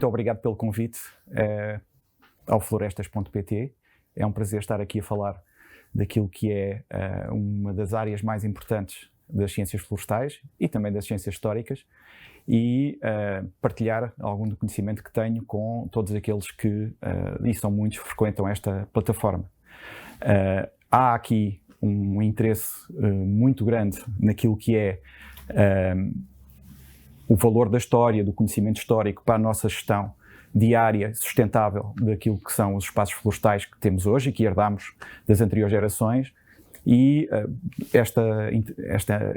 Muito obrigado pelo convite ao florestas.pt. É um prazer estar aqui a falar daquilo que é uma das áreas mais importantes das ciências florestais e também das ciências históricas e partilhar algum do conhecimento que tenho com todos aqueles que, e são muitos, frequentam esta plataforma. Há aqui um interesse muito grande naquilo que é o valor da história, do conhecimento histórico para a nossa gestão diária, sustentável daquilo que são os espaços florestais que temos hoje e que herdámos das anteriores gerações. E esta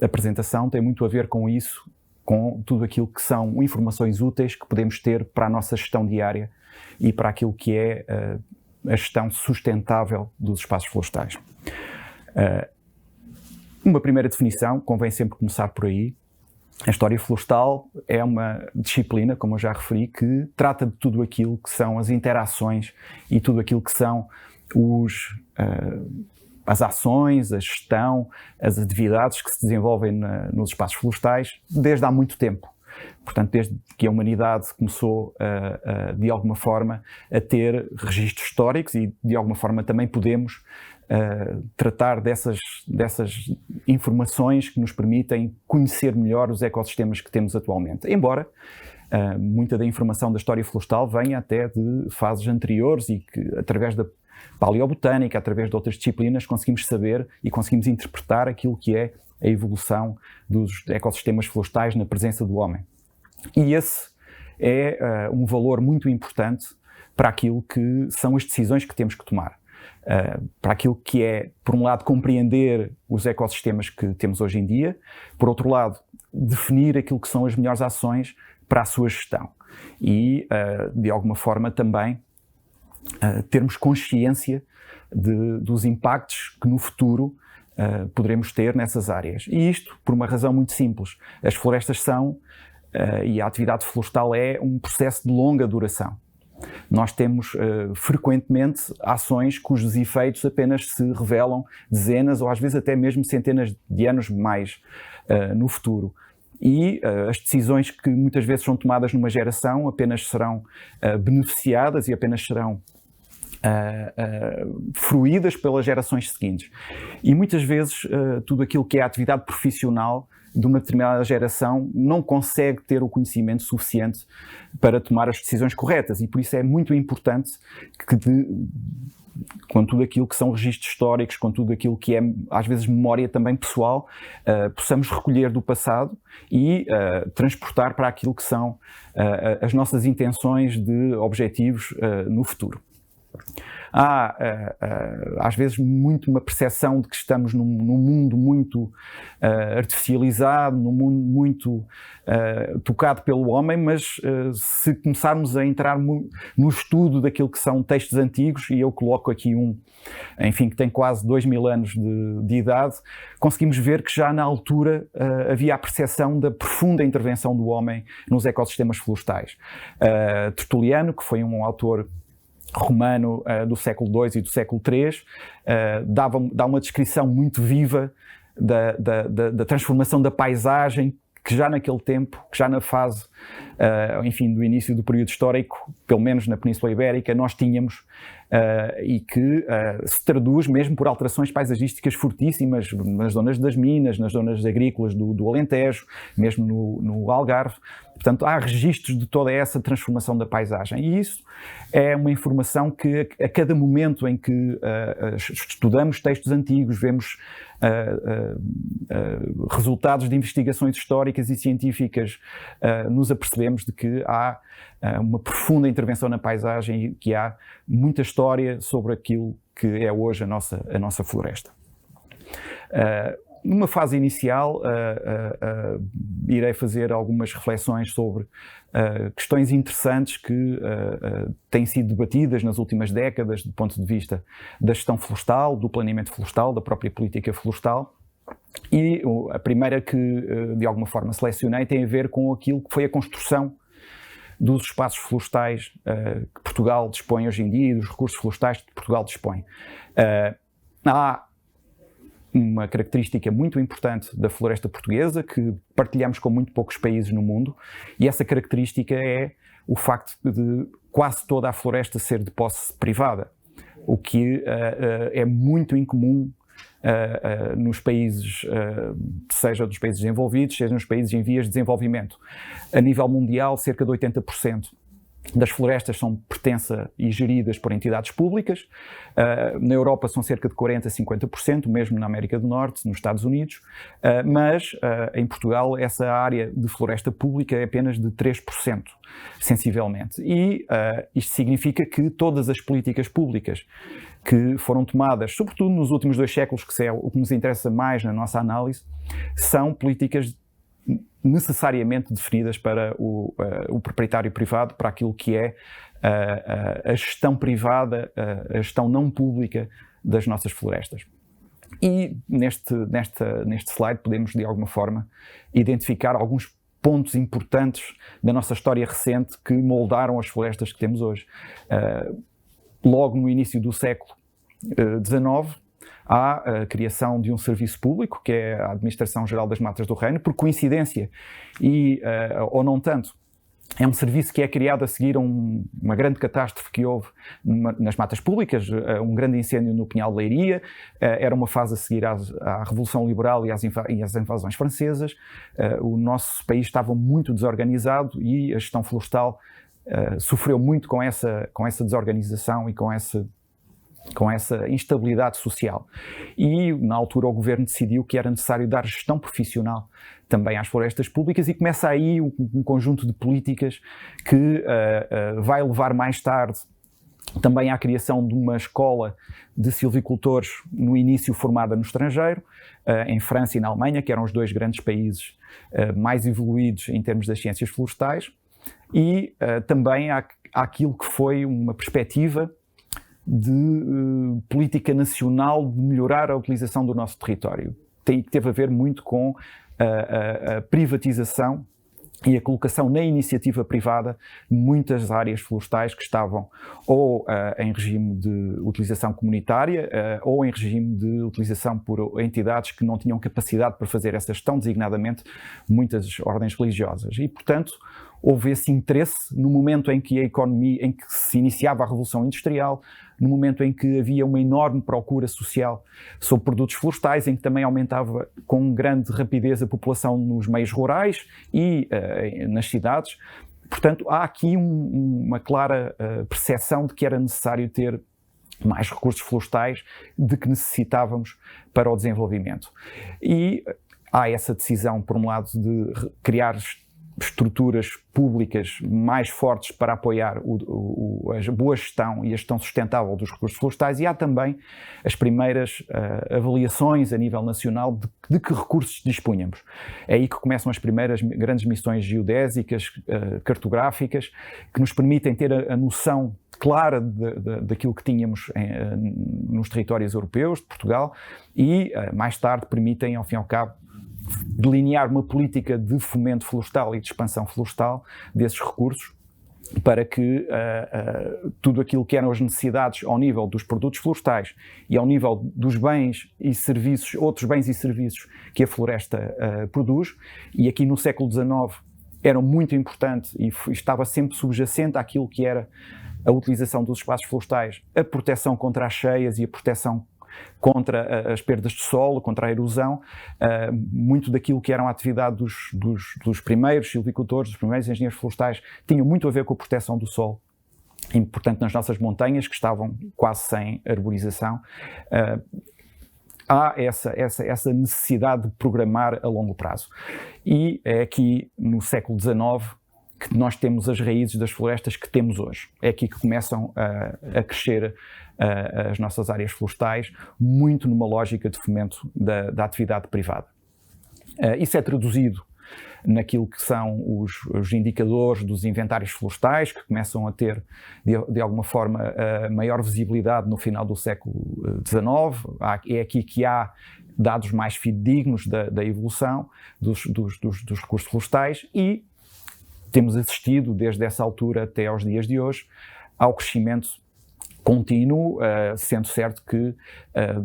apresentação tem muito a ver com isso, com tudo aquilo que são informações úteis que podemos ter para a nossa gestão diária e para aquilo que é a gestão sustentável dos espaços florestais. Uma primeira definição, convém sempre começar por aí. A história florestal é uma disciplina, como eu já referi, que trata de tudo aquilo que são as interações e tudo aquilo que são as ações, a gestão, as atividades que se desenvolvem nos espaços florestais desde há muito tempo. Portanto, desde que a humanidade começou, de alguma forma, a ter registros históricos e, de alguma forma, também podemos tratar dessas informações que nos permitem conhecer melhor os ecossistemas que temos atualmente. Embora muita da informação da história florestal venha até de fases anteriores e que, através da paleobotânica, através de outras disciplinas, conseguimos saber e conseguimos interpretar aquilo que é a evolução dos ecossistemas florestais na presença do homem. E esse é um valor muito importante para aquilo que são as decisões que temos que tomar. Para aquilo que é, por um lado, compreender os ecossistemas que temos hoje em dia, por outro lado, definir aquilo que são as melhores ações para a sua gestão e, de alguma forma, também termos consciência dos impactos que no futuro poderemos ter nessas áreas. E isto por uma razão muito simples. As florestas são, e a atividade florestal é um processo de longa duração. Nós temos frequentemente ações cujos efeitos apenas se revelam dezenas ou às vezes até mesmo centenas de anos mais no futuro. E as decisões que muitas vezes são tomadas numa geração apenas serão beneficiadas e apenas serão fruídas pelas gerações seguintes. E muitas vezes tudo aquilo que é a atividade profissional de uma determinada geração não consegue ter o conhecimento suficiente para tomar as decisões corretas e por isso é muito importante que com tudo aquilo que são registros históricos, com tudo aquilo que é às vezes memória também pessoal, possamos recolher do passado e transportar para aquilo que são as nossas intenções de objetivos no futuro. Há, às vezes, muito uma percepção de que estamos num mundo muito artificializado, num mundo muito tocado pelo homem, mas se começarmos a entrar no estudo daquilo que são textos antigos, e eu coloco aqui enfim, que tem quase 2000 anos de idade, conseguimos ver que já na altura havia a percepção da profunda intervenção do homem nos ecossistemas florestais. Tertuliano, que foi um autor romano do século II e do século III, dá uma descrição muito viva da transformação da paisagem que já naquele tempo, que já na fase, enfim, do início do período histórico, pelo menos na Península Ibérica, nós tínhamos e que se traduz mesmo por alterações paisagísticas fortíssimas nas zonas das minas, nas zonas agrícolas do Alentejo, mesmo no Algarve. Portanto, há registros de toda essa transformação da paisagem e isso é uma informação que a cada momento em que estudamos textos antigos, vemos resultados de investigações históricas e científicas, nos apercebemos de que há uma profunda intervenção na paisagem e que há muita história sobre aquilo que é hoje a nossa floresta. Numa fase inicial, irei fazer algumas reflexões sobre questões interessantes que têm sido debatidas nas últimas décadas do ponto de vista da gestão florestal, do planeamento florestal, da própria política florestal. E a primeira que, de alguma forma, selecionei tem a ver com aquilo que foi a construção dos espaços florestais que Portugal dispõe hoje em dia e dos recursos florestais que Portugal dispõe. Há uma característica muito importante da floresta portuguesa que partilhamos com muito poucos países no mundo e essa característica é o facto de quase toda a floresta ser de posse privada, o que é muito incomum nos países, seja dos países desenvolvidos, seja nos países em vias de desenvolvimento. A nível mundial, cerca de 80% das florestas são pertença e geridas por entidades públicas. Na Europa são cerca de 40% a 50%, mesmo na América do Norte, nos Estados Unidos, mas em Portugal essa área de floresta pública é apenas de 3%, sensivelmente. E isto significa que todas as políticas públicas que foram tomadas, sobretudo nos últimos 2 séculos, que é o que nos interessa mais na nossa análise, são políticas necessariamente definidas para o proprietário privado, para aquilo que é a gestão privada, a gestão não pública das nossas florestas. E neste slide podemos, de alguma forma, identificar alguns pontos importantes da nossa história recente que moldaram as florestas que temos hoje. Logo no início do século XIX, há a criação de um serviço público, que é a Administração Geral das Matas do Reino, por coincidência, ou não tanto. É um serviço que é criado a seguir a uma grande catástrofe que houve nas matas públicas, um grande incêndio no Pinhal de Leiria. Era uma fase a seguir à Revolução Liberal e às invasões francesas. O nosso país estava muito desorganizado e a gestão florestal sofreu muito com essa desorganização e com essa instabilidade social. E, na altura, o governo decidiu que era necessário dar gestão profissional também às florestas públicas e começa aí um conjunto de políticas que vai levar mais tarde também à criação de uma escola de silvicultores, no início formada no estrangeiro, em França e na Alemanha, que eram os 2 grandes países mais evoluídos em termos das ciências florestais, e também há aquilo que foi uma perspectiva de política nacional de melhorar a utilização do nosso território. Teve a ver muito com a privatização e a colocação na iniciativa privada de muitas áreas florestais que estavam ou em regime de utilização comunitária ou em regime de utilização por entidades que não tinham capacidade para fazer essa gestão, designadamente muitas ordens religiosas. E, portanto, houve esse interesse no momento em que a economia, em que se iniciava a Revolução Industrial, no momento em que havia uma enorme procura social sobre produtos florestais, em que também aumentava com grande rapidez a população nos meios rurais e nas cidades. Portanto, há aqui uma clara percepção de que era necessário ter mais recursos florestais de que necessitávamos para o desenvolvimento. E há essa decisão, por um lado, de criar estruturas públicas mais fortes para apoiar a boa gestão e a gestão sustentável dos recursos florestais, e há também as primeiras avaliações a nível nacional de que recursos dispunhamos. É aí que começam as primeiras grandes missões geodésicas, cartográficas, que nos permitem ter a noção clara daquilo que tínhamos nos territórios europeus, de Portugal, e mais tarde permitem, ao fim e ao cabo, delinear uma política de fomento florestal e de expansão florestal desses recursos para que tudo aquilo que eram as necessidades ao nível dos produtos florestais e ao nível dos bens e serviços, outros bens e serviços que a floresta produz, e aqui no século XIX era muito importante e estava sempre subjacente àquilo que era a utilização dos espaços florestais, a proteção contra as cheias e a proteção contra as perdas de solo, contra a erosão. Muito daquilo que eram a atividade dos primeiros silvicultores, dos primeiros engenheiros florestais, tinham muito a ver com a proteção do solo. E, portanto, nas nossas montanhas, que estavam quase sem arborização, há essa necessidade de programar a longo prazo. E é aqui, no século XIX, que nós temos as raízes das florestas que temos hoje. É aqui que começam a crescer as nossas áreas florestais, muito numa lógica de fomento da atividade privada. Isso é traduzido naquilo que são os indicadores dos inventários florestais, que começam a ter, de alguma forma, maior visibilidade no final do século XIX. É aqui que há dados mais fidedignos da evolução dos recursos florestais, e temos assistido, desde essa altura até aos dias de hoje, ao crescimento contínuo, sendo certo que,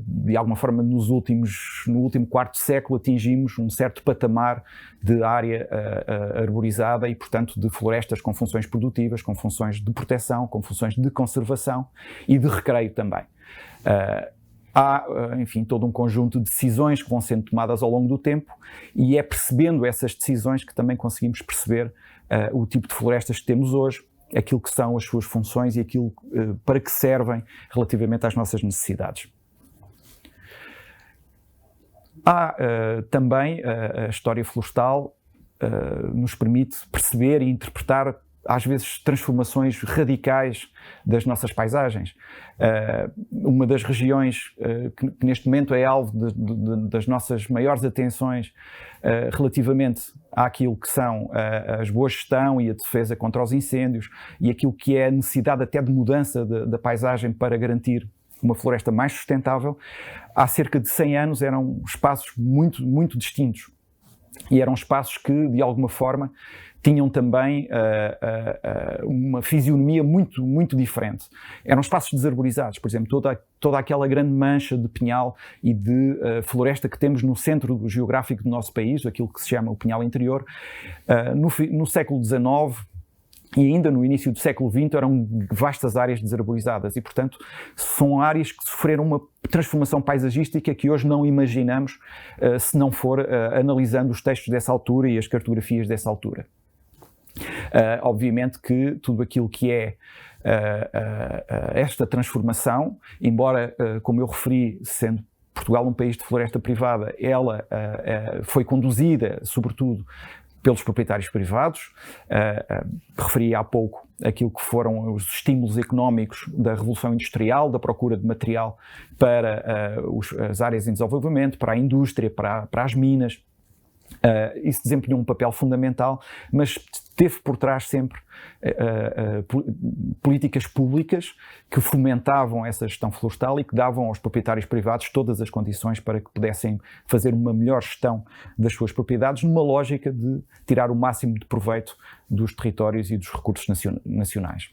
de alguma forma, no último quarto século atingimos um certo patamar de área arborizada e, portanto, de florestas com funções produtivas, com funções de proteção, com funções de conservação e de recreio também. Há, enfim, todo um conjunto de decisões que vão sendo tomadas ao longo do tempo e é percebendo essas decisões que também conseguimos perceber o tipo de florestas que temos hoje, aquilo que são as suas funções e aquilo para que servem relativamente às nossas necessidades. Há também a história florestal nos permite perceber e interpretar às vezes transformações radicais das nossas paisagens. Uma das regiões que neste momento é alvo das nossas maiores atenções relativamente àquilo que são a boa gestão e a defesa contra os incêndios e aquilo que é a necessidade até de mudança da paisagem para garantir uma floresta mais sustentável, há cerca de 100 anos eram espaços muito, muito distintos e eram espaços que, de alguma forma, tinham também uma fisionomia muito, muito diferente. Eram espaços desarborizados, por exemplo, toda aquela grande mancha de pinhal e de floresta que temos no centro geográfico do nosso país, aquilo que se chama o pinhal interior, no século XIX e ainda no início do século XX eram vastas áreas desarborizadas e, portanto, são áreas que sofreram uma transformação paisagística que hoje não imaginamos se não for analisando os textos dessa altura e as cartografias dessa altura. Obviamente que tudo aquilo que é esta transformação, embora, como eu referi, sendo Portugal um país de floresta privada, ela foi conduzida, sobretudo, pelos proprietários privados. Referi há pouco aquilo que foram os estímulos económicos da Revolução Industrial, da procura de material para as áreas em desenvolvimento, para a indústria, para as minas. Isso desempenhou um papel fundamental, mas teve por trás sempre políticas públicas que fomentavam essa gestão florestal e que davam aos proprietários privados todas as condições para que pudessem fazer uma melhor gestão das suas propriedades, numa lógica de tirar o máximo de proveito dos territórios e dos recursos nacionais.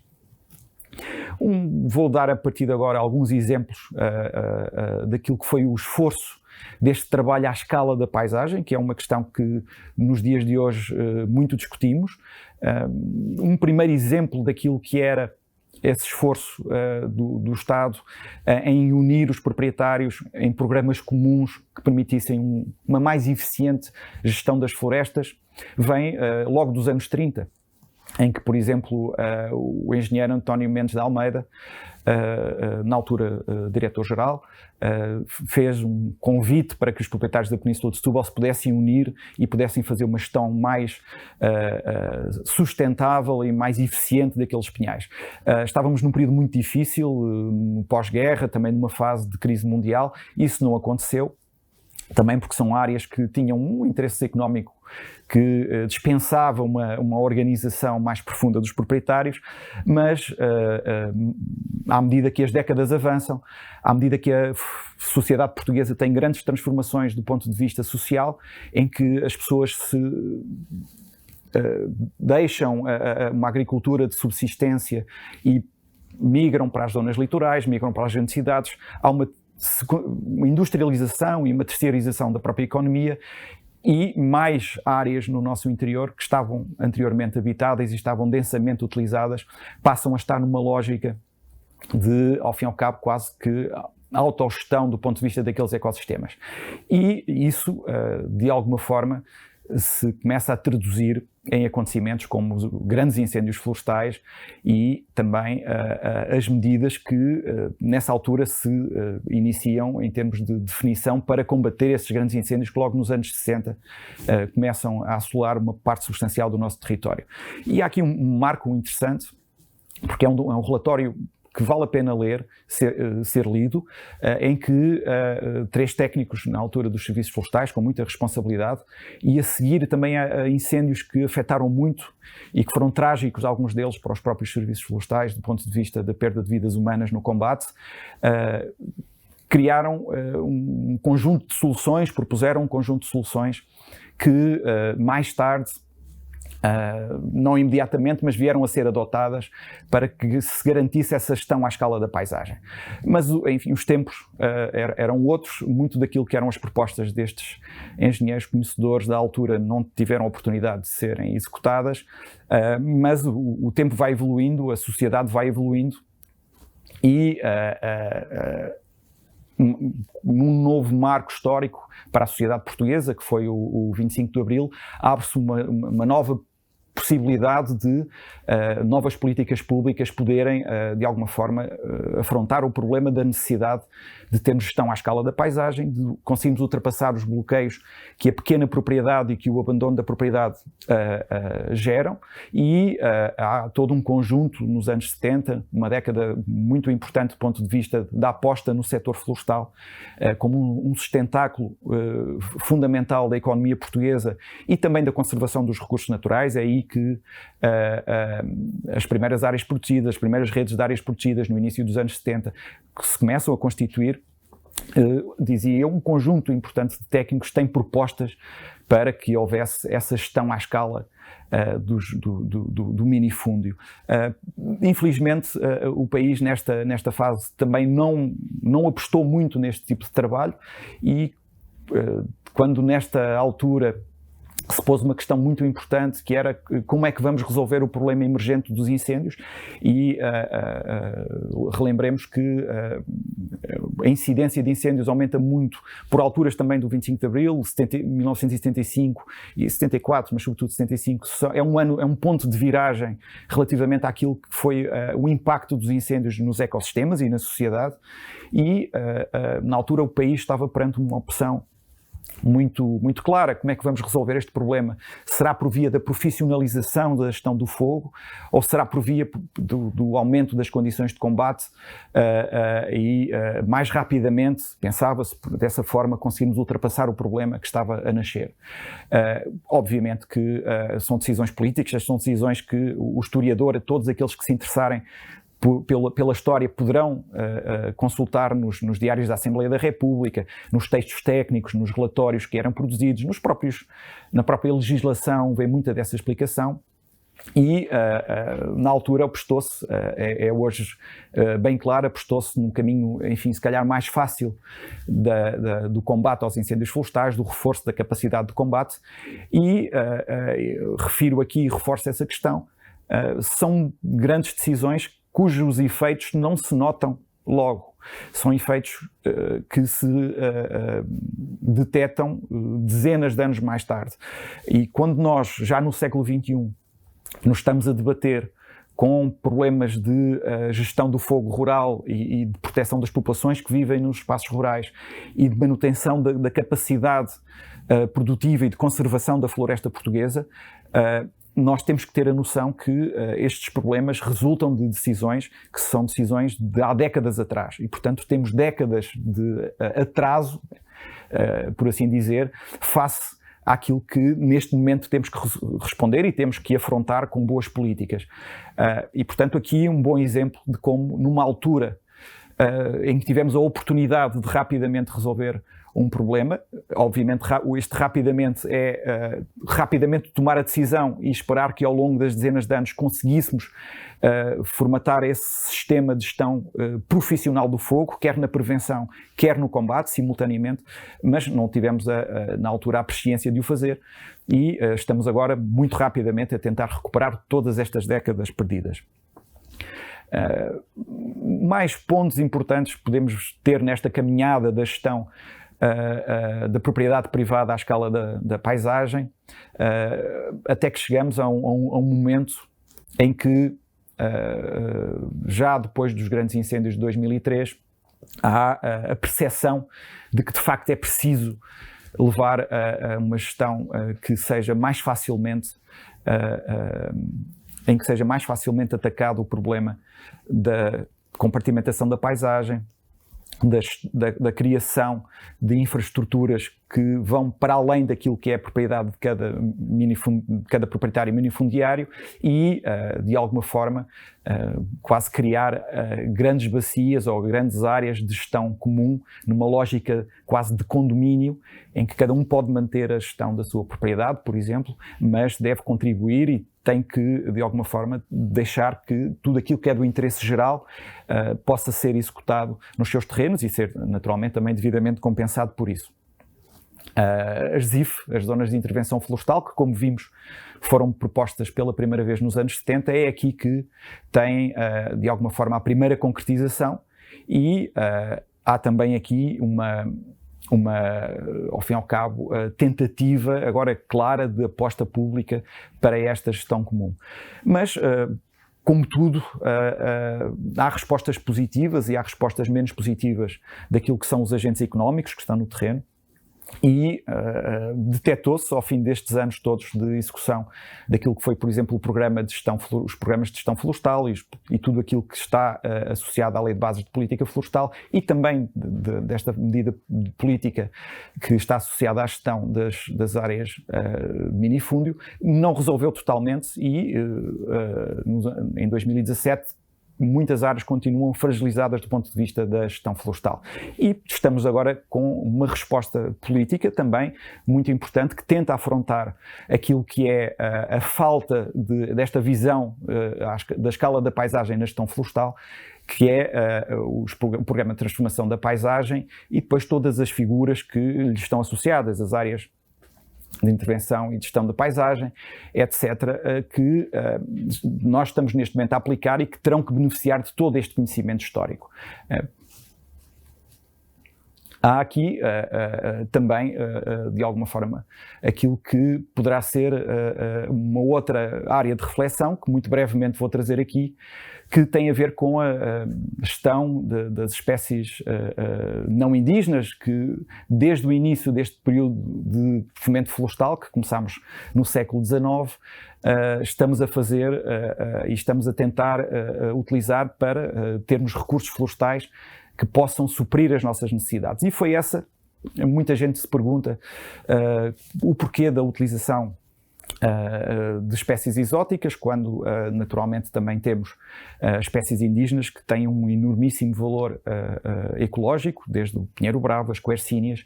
Vou dar a partir de agora alguns exemplos daquilo que foi o esforço deste trabalho à escala da paisagem, que é uma questão que nos dias de hoje muito discutimos. Um primeiro exemplo daquilo que era esse esforço do Estado em unir os proprietários em programas comuns que permitissem uma mais eficiente gestão das florestas vem logo dos anos 30, em que, por exemplo, o engenheiro António Mendes de Almeida, na altura diretor-geral, fez um convite para que os proprietários da Península de Setúbal se pudessem unir e pudessem fazer uma gestão mais sustentável e mais eficiente daqueles pinhais. Estávamos num período muito difícil, pós-guerra, também numa fase de crise mundial. Isso não aconteceu, também porque são áreas que tinham um interesse económico que dispensava uma organização mais profunda dos proprietários, mas à medida que as décadas avançam, à medida que a sociedade portuguesa tem grandes transformações do ponto de vista social, em que as pessoas se deixam uma agricultura de subsistência e migram para as zonas litorais, migram para as grandes cidades, há uma industrialização e uma terceirização da própria economia e mais áreas no nosso interior que estavam anteriormente habitadas e estavam densamente utilizadas passam a estar numa lógica de, ao fim e ao cabo, quase que autogestão do ponto de vista daqueles ecossistemas. E isso, de alguma forma, se começa a traduzir em acontecimentos como os grandes incêndios florestais e também as medidas que nessa altura se iniciam em termos de definição para combater esses grandes incêndios que logo nos anos 60 começam a assolar uma parte substancial do nosso território. E há aqui um marco interessante, porque é um relatório que vale a pena ler, ser lido, em que 3 técnicos na altura dos serviços florestais, com muita responsabilidade, e a seguir também a incêndios que afetaram muito e que foram trágicos, alguns deles, para os próprios serviços florestais, do ponto de vista da perda de vidas humanas no combate, criaram um conjunto de soluções, propuseram um conjunto de soluções que mais tarde não imediatamente, mas vieram a ser adotadas para que se garantisse essa gestão à escala da paisagem. Mas, enfim, os tempos eram outros, muito daquilo que eram as propostas destes engenheiros conhecedores da altura não tiveram a oportunidade de serem executadas, mas o tempo vai evoluindo, a sociedade vai evoluindo e num novo marco histórico para a sociedade portuguesa, que foi o 25 de Abril, abre-se uma nova possibilidade de novas políticas públicas poderem, de alguma forma, afrontar o problema da necessidade de termos gestão à escala da paisagem, de conseguirmos ultrapassar os bloqueios que a pequena propriedade e que o abandono da propriedade geram, e há todo um conjunto nos anos 70, uma década muito importante do ponto de vista da aposta no setor florestal, como um sustentáculo fundamental da economia portuguesa e também da conservação dos recursos naturais. É aí que as primeiras áreas protegidas, as primeiras redes de áreas protegidas no início dos anos 70, que se começam a constituir, dizia eu, um conjunto importante de técnicos tem propostas para que houvesse essa gestão à escala do minifúndio. Infelizmente, o país nesta fase também não apostou muito neste tipo de trabalho e quando nesta altura se pôs uma questão muito importante, que era como é que vamos resolver o problema emergente dos incêndios, e relembremos que a incidência de incêndios aumenta muito por alturas também do 25 de Abril, 1975 e 74, mas sobretudo 75, é um ponto de viragem relativamente àquilo que foi o impacto dos incêndios nos ecossistemas e na sociedade, e na altura o país estava perante uma opção muito clara. Como é que vamos resolver este problema? Será por via da profissionalização da gestão do fogo ou será por via do aumento das condições de combate e mais rapidamente, pensava-se, dessa forma conseguimos ultrapassar o problema que estava a nascer? Obviamente que são decisões políticas, são decisões que o historiador, todos aqueles que se interessarem pela história poderão consultar nos diários da Assembleia da República, nos textos técnicos, nos relatórios que eram produzidos, na própria legislação vem muita dessa explicação e na altura apostou-se, é hoje bem claro, apostou-se num caminho, enfim, se calhar mais fácil do combate aos incêndios florestais, do reforço da capacidade de combate e refiro aqui e reforço essa questão, são grandes decisões cujos efeitos não se notam logo. São efeitos que se detectam dezenas de anos mais tarde. E quando nós, já no século XXI, nos estamos a debater com problemas de gestão do fogo rural e de proteção das populações que vivem nos espaços rurais e de manutenção da capacidade produtiva e de conservação da floresta portuguesa, nós temos que ter a noção que estes problemas resultam de decisões que são decisões de há décadas atrás e, portanto, temos décadas de atraso, por assim dizer, face àquilo que neste momento temos que responder e temos que afrontar com boas políticas. E, portanto, aqui um bom exemplo de como, numa altura em que tivemos a oportunidade de rapidamente resolver um problema, obviamente este rapidamente é rapidamente tomar a decisão e esperar que ao longo das dezenas de anos conseguíssemos formatar esse sistema de gestão profissional do fogo, quer na prevenção, quer no combate, simultaneamente, mas não tivemos na altura a presciência de o fazer e estamos agora muito rapidamente a tentar recuperar todas estas décadas perdidas. Mais pontos importantes podemos ter nesta caminhada da gestão da propriedade privada à escala da paisagem, até que chegamos a um momento em que, já depois dos grandes incêndios de 2003, há a percepção de que de facto é preciso levar a uma gestão que seja mais facilmente em que seja mais facilmente atacado o problema da compartimentação da paisagem, da criação de infraestruturas que vão para além daquilo que é a propriedade de cada proprietário minifundiário e, de alguma forma, quase criar grandes bacias ou grandes áreas de gestão comum, numa lógica quase de condomínio, em que cada um pode manter a gestão da sua propriedade, por exemplo, mas deve contribuir e tem que, de alguma forma, deixar que tudo aquilo que é do interesse geral possa ser executado nos seus terrenos e ser, naturalmente, também devidamente compensado por isso. As ZIF, as Zonas de Intervenção Florestal, que, como vimos, foram propostas pela primeira vez nos anos 70, é aqui que tem, de alguma forma, a primeira concretização e há também aqui ao fim e ao cabo, tentativa agora clara de aposta pública para esta gestão comum. Mas, como tudo, há respostas positivas e há respostas menos positivas daquilo que são os agentes económicos que estão no terreno. E detectou-se, ao fim destes anos todos de execução daquilo que foi, por exemplo, os programas de gestão florestal e tudo aquilo que está associado à Lei de Bases de Política Florestal e também desta medida de política que está associada à gestão das áreas de minifúndio, não resolveu totalmente e em 2017 muitas áreas continuam fragilizadas do ponto de vista da gestão florestal. E estamos agora com uma resposta política também muito importante que tenta afrontar aquilo que é a falta desta visão da escala da paisagem na gestão florestal, que é o Programa de Transformação da Paisagem e depois todas as figuras que lhe estão associadas, as áreas de intervenção e de gestão da paisagem, etc., que nós estamos neste momento a aplicar e que terão que beneficiar de todo este conhecimento histórico. Há aqui também, de alguma forma, aquilo que poderá ser uma outra área de reflexão, que muito brevemente vou trazer aqui, que tem a ver com a gestão das espécies não indígenas, que desde o início deste período de fomento florestal, que começámos no século XIX, estamos a fazer e estamos a tentar utilizar para termos recursos florestais que possam suprir as nossas necessidades. E foi muita gente se pergunta o porquê da utilização de espécies exóticas, quando naturalmente também temos espécies indígenas que têm um enormíssimo valor ecológico, desde o pinheiro bravo, as quercíneas.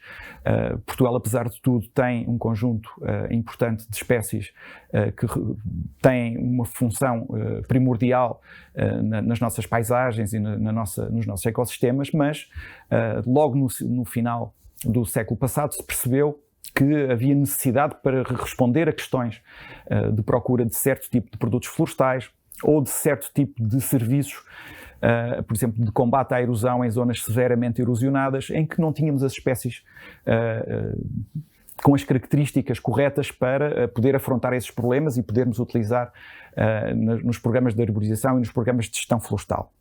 Portugal, apesar de tudo, tem um conjunto importante de espécies que têm uma função primordial nas nossas paisagens e nos nossos ecossistemas, mas logo no final do século passado se percebeu que havia necessidade para responder a questões de procura de certo tipo de produtos florestais ou de certo tipo de serviços, por exemplo, de combate à erosão em zonas severamente erosionadas, em que não tínhamos as espécies com as características corretas para poder afrontar esses problemas e podermos utilizar nos programas de arborização e nos programas de gestão florestal.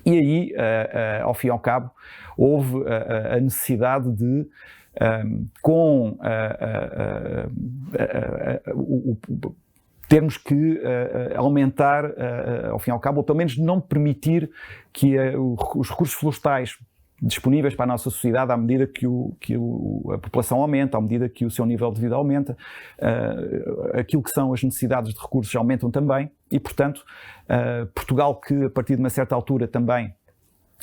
E aí, ao fim e ao cabo, houve a necessidade de termos que aumentar, ao fim e ao cabo, ou pelo menos não permitir que os recursos florestais disponíveis para a nossa sociedade, à medida que a população aumenta, à medida que o seu nível de vida aumenta, aquilo que são as necessidades de recursos aumentam também e, portanto, Portugal, que a partir de uma certa altura também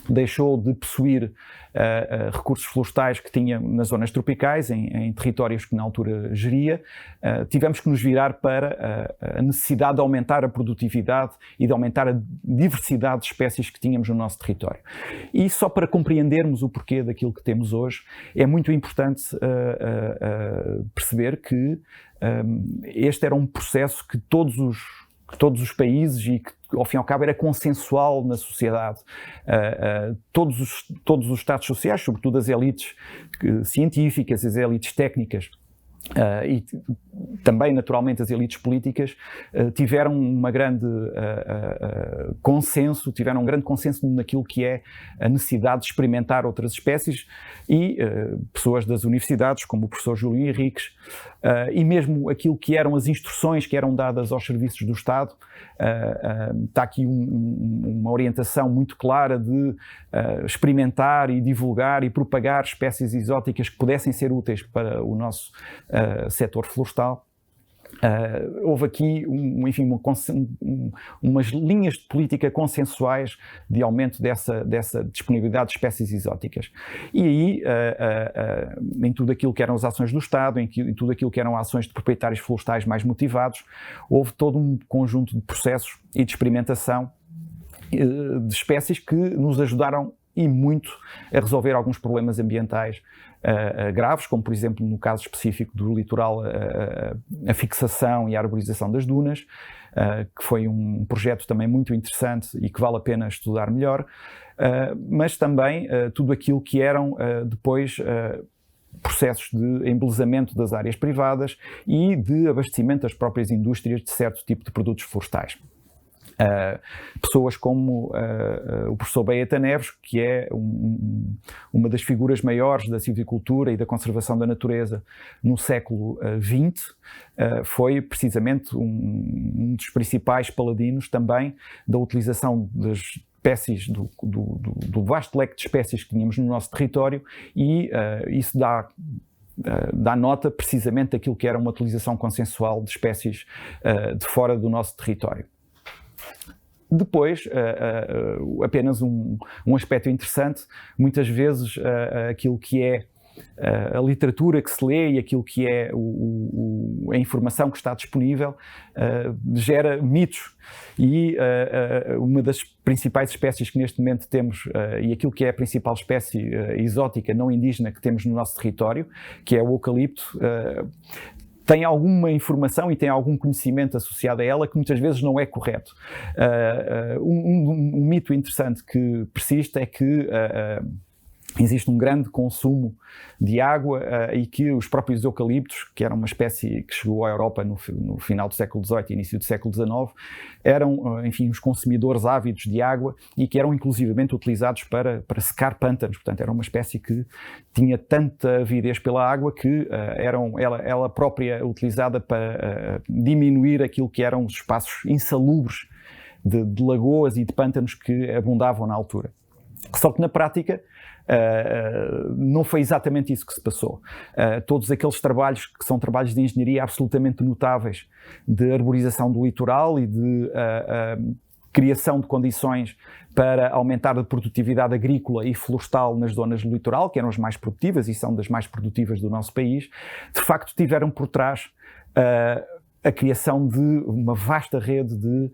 deixou de possuir recursos florestais que tinha nas zonas tropicais, em territórios que na altura geria, tivemos que nos virar para a necessidade de aumentar a produtividade e de aumentar a diversidade de espécies que tínhamos no nosso território. E só para compreendermos o porquê daquilo que temos hoje, é muito importante perceber que este era um processo que todos os países e que, ao fim e ao cabo, era consensual na sociedade. Todos os estados sociais, sobretudo as elites científicas, as elites técnicas, E também, naturalmente, as elites políticas tiveram um grande consenso naquilo que é a necessidade de experimentar outras espécies, e pessoas das universidades, como o professor Júlio Henriques, e mesmo aquilo que eram as instruções que eram dadas aos serviços do Estado. Está aqui uma orientação muito clara de experimentar e divulgar e propagar espécies exóticas que pudessem ser úteis para o nosso setor florestal. Houve aqui, umas linhas de política consensuais de aumento dessa disponibilidade de espécies exóticas. E aí, em tudo aquilo que eram as ações do Estado, em tudo aquilo que eram ações de proprietários florestais mais motivados, houve todo um conjunto de processos e de experimentação de espécies que nos ajudaram e muito a resolver alguns problemas ambientais graves, como por exemplo no caso específico do litoral, a fixação e a arborização das dunas, que foi um projeto também muito interessante e que vale a pena estudar melhor, mas também tudo aquilo que eram depois processos de embelezamento das áreas privadas e de abastecimento das próprias indústrias de certo tipo de produtos florestais. Pessoas como o professor Baeta Neves, que é uma das figuras maiores da silvicultura e da conservação da natureza no século XX, foi precisamente um dos principais paladinos também da utilização das espécies, do vasto leque de espécies que tínhamos no nosso território, e isso dá nota precisamente daquilo que era uma utilização consensual de espécies de fora do nosso território. Depois, apenas um aspecto interessante, muitas vezes aquilo que é a literatura que se lê e aquilo que é a informação que está disponível gera mitos, e uma das principais espécies que neste momento temos, e aquilo que é a principal espécie exótica não indígena que temos no nosso território, que é o eucalipto, tem alguma informação e tem algum conhecimento associado a ela que muitas vezes não é correto. Um mito interessante que persiste é que existe um grande consumo de água e que os próprios eucaliptos, que era uma espécie que chegou à Europa no final do século XVIII e início do século XIX, eram, enfim, os consumidores ávidos de água e que eram inclusivamente utilizados para secar pântanos. Portanto, era uma espécie que tinha tanta avidez pela água que ela própria utilizada para diminuir aquilo que eram os espaços insalubres de lagoas e de pântanos que abundavam na altura. Só que na prática não foi exatamente isso que se passou. Todos aqueles trabalhos que são trabalhos de engenharia absolutamente notáveis de arborização do litoral e de criação de condições para aumentar a produtividade agrícola e florestal nas zonas do litoral, que eram as mais produtivas e são das mais produtivas do nosso país, de facto tiveram por trás a criação de uma vasta rede de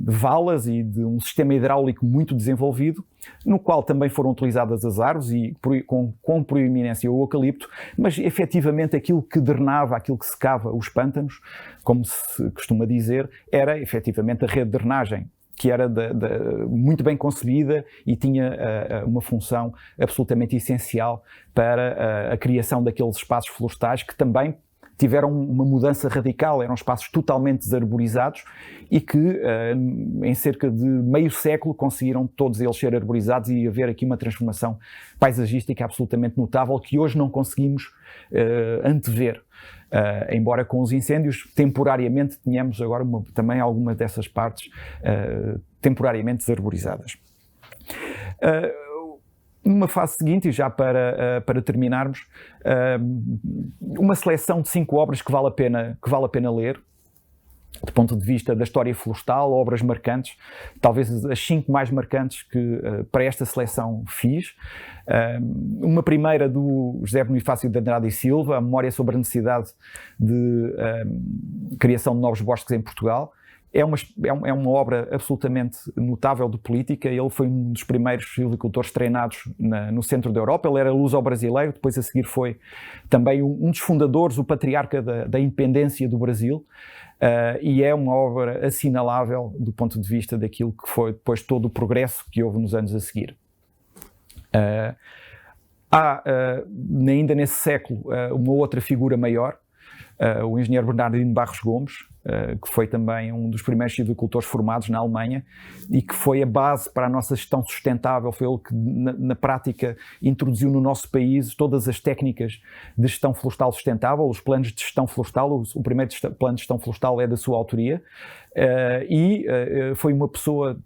valas e de um sistema hidráulico muito desenvolvido, no qual também foram utilizadas as árvores e com proeminência o eucalipto, mas efetivamente aquilo que drenava, aquilo que secava os pântanos, como se costuma dizer, era efetivamente a rede de drenagem, que era muito bem concebida e tinha uma função absolutamente essencial para a criação daqueles espaços florestais que também tiveram uma mudança radical, eram espaços totalmente desarborizados e que em cerca de meio século conseguiram todos eles ser arborizados e haver aqui uma transformação paisagística absolutamente notável que hoje não conseguimos antever. Embora com os incêndios temporariamente tenhamos agora também algumas dessas partes temporariamente desarborizadas. Numa fase seguinte, e já para terminarmos, uma seleção de 5 obras que vale a pena ler, do ponto de vista da história florestal, obras marcantes, talvez as 5 mais marcantes que para esta seleção fiz. Uma primeira do José Bonifácio de Andrade e Silva, a memória sobre a necessidade de criação de novos bosques em Portugal. É uma obra absolutamente notável de política. Ele foi um dos primeiros silvicultores treinados no centro da Europa. Ele era luso-brasileiro, depois a seguir foi também um dos fundadores, o patriarca da independência do Brasil. E é uma obra assinalável do ponto de vista daquilo que foi depois todo o progresso que houve nos anos a seguir. Há, ainda nesse século, uma outra figura maior, o engenheiro Bernardino Barros Gomes, que foi também um dos primeiros silvicultores formados na Alemanha e que foi a base para a nossa gestão sustentável. Foi ele que, na prática, introduziu no nosso país todas as técnicas de gestão florestal sustentável, os planos de gestão florestal. O primeiro plano de gestão florestal é da sua autoria. Foi uma pessoa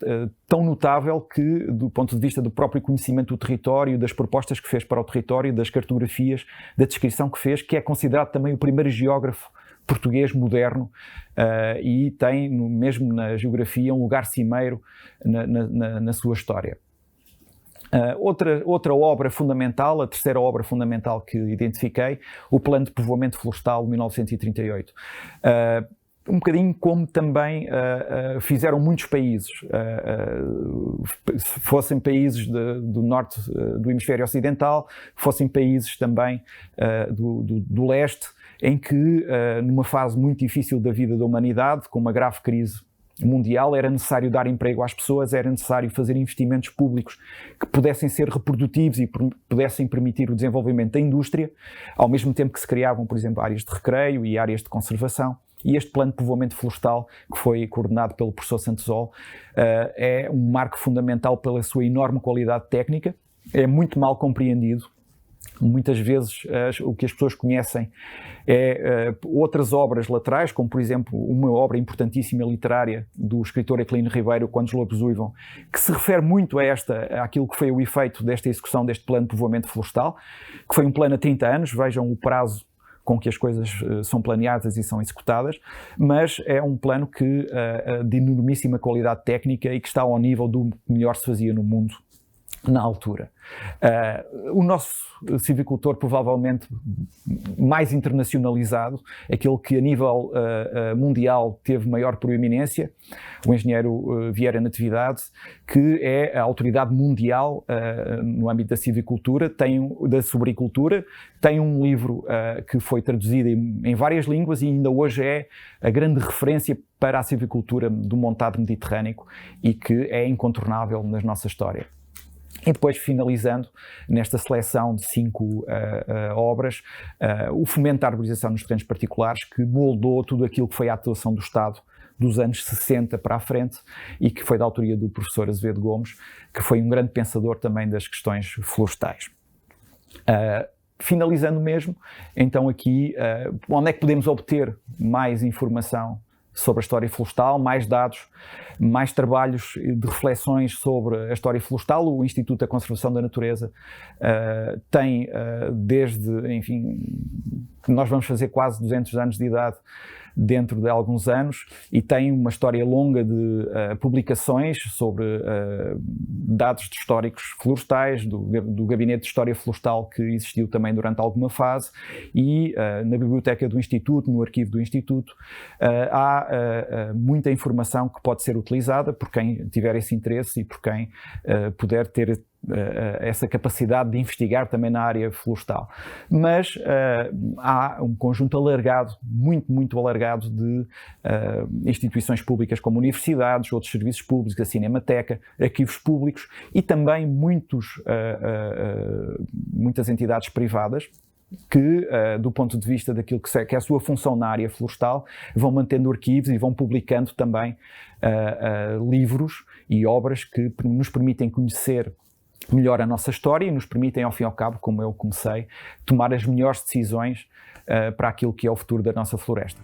tão notável que, do ponto de vista do próprio conhecimento do território, das propostas que fez para o território, das cartografias, da descrição que fez, que é considerado também o primeiro geógrafo português moderno, e tem, mesmo na geografia, um lugar cimeiro na sua história. Outra obra fundamental, a terceira obra fundamental que identifiquei, o Plano de Povoamento Florestal de 1938. Um bocadinho como também fizeram muitos países, fossem países do norte do hemisfério ocidental, fossem países também do leste, em que, numa fase muito difícil da vida da humanidade, com uma grave crise mundial, era necessário dar emprego às pessoas, era necessário fazer investimentos públicos que pudessem ser reprodutivos e pudessem permitir o desenvolvimento da indústria, ao mesmo tempo que se criavam, por exemplo, áreas de recreio e áreas de conservação. E este plano de povoamento florestal, que foi coordenado pelo professor Santosol, é um marco fundamental pela sua enorme qualidade técnica, é muito mal compreendido. Muitas vezes o que as pessoas conhecem é outras obras laterais, como por exemplo uma obra importantíssima literária do escritor Aquilino Ribeiro, Quando os Lobos Uivam, que se refere muito àquilo que foi o efeito desta execução deste plano de povoamento florestal, que foi um plano a 30 anos, vejam o prazo com que as coisas são planeadas e são executadas, mas é um plano de enormíssima qualidade técnica e que está ao nível do que melhor se fazia no mundo na altura. O nosso silvicultor provavelmente mais internacionalizado, aquele que a nível mundial teve maior proeminência, o engenheiro Vieira Natividade, que é a autoridade mundial no âmbito da silvicultura, da sobreicultura, tem um livro que foi traduzido em várias línguas e ainda hoje é a grande referência para a silvicultura do montado mediterrâneo e que é incontornável na nossa história. E depois, finalizando nesta seleção de 5 obras, o Fomento da Arborização nos Terrenos Particulares, que moldou tudo aquilo que foi a atuação do Estado dos anos 60 para a frente e que foi da autoria do professor Azevedo Gomes, que foi um grande pensador também das questões florestais. Finalizando mesmo, então aqui, onde é que podemos obter mais informação sobre a história florestal, mais dados, mais trabalhos de reflexões sobre a história florestal? O Instituto da Conservação da Natureza tem nós vamos fazer quase 200 anos de idade dentro de alguns anos e tem uma história longa de publicações sobre dados históricos florestais, do Gabinete de História Florestal que existiu também durante alguma fase e na biblioteca do Instituto, no arquivo do Instituto, há muita informação que pode ser utilizada por quem tiver esse interesse e por quem puder ter essa capacidade de investigar também na área florestal. Mas há um conjunto alargado, muito alargado de instituições públicas como universidades, outros serviços públicos, a Cinemateca, arquivos públicos e também muitas entidades privadas que, do ponto de vista daquilo que é a sua função na área florestal, vão mantendo arquivos e vão publicando também livros e obras que nos permitem conhecer melhor a nossa história e nos permitem, ao fim e ao cabo, como eu comecei, tomar as melhores decisões para aquilo que é o futuro da nossa floresta.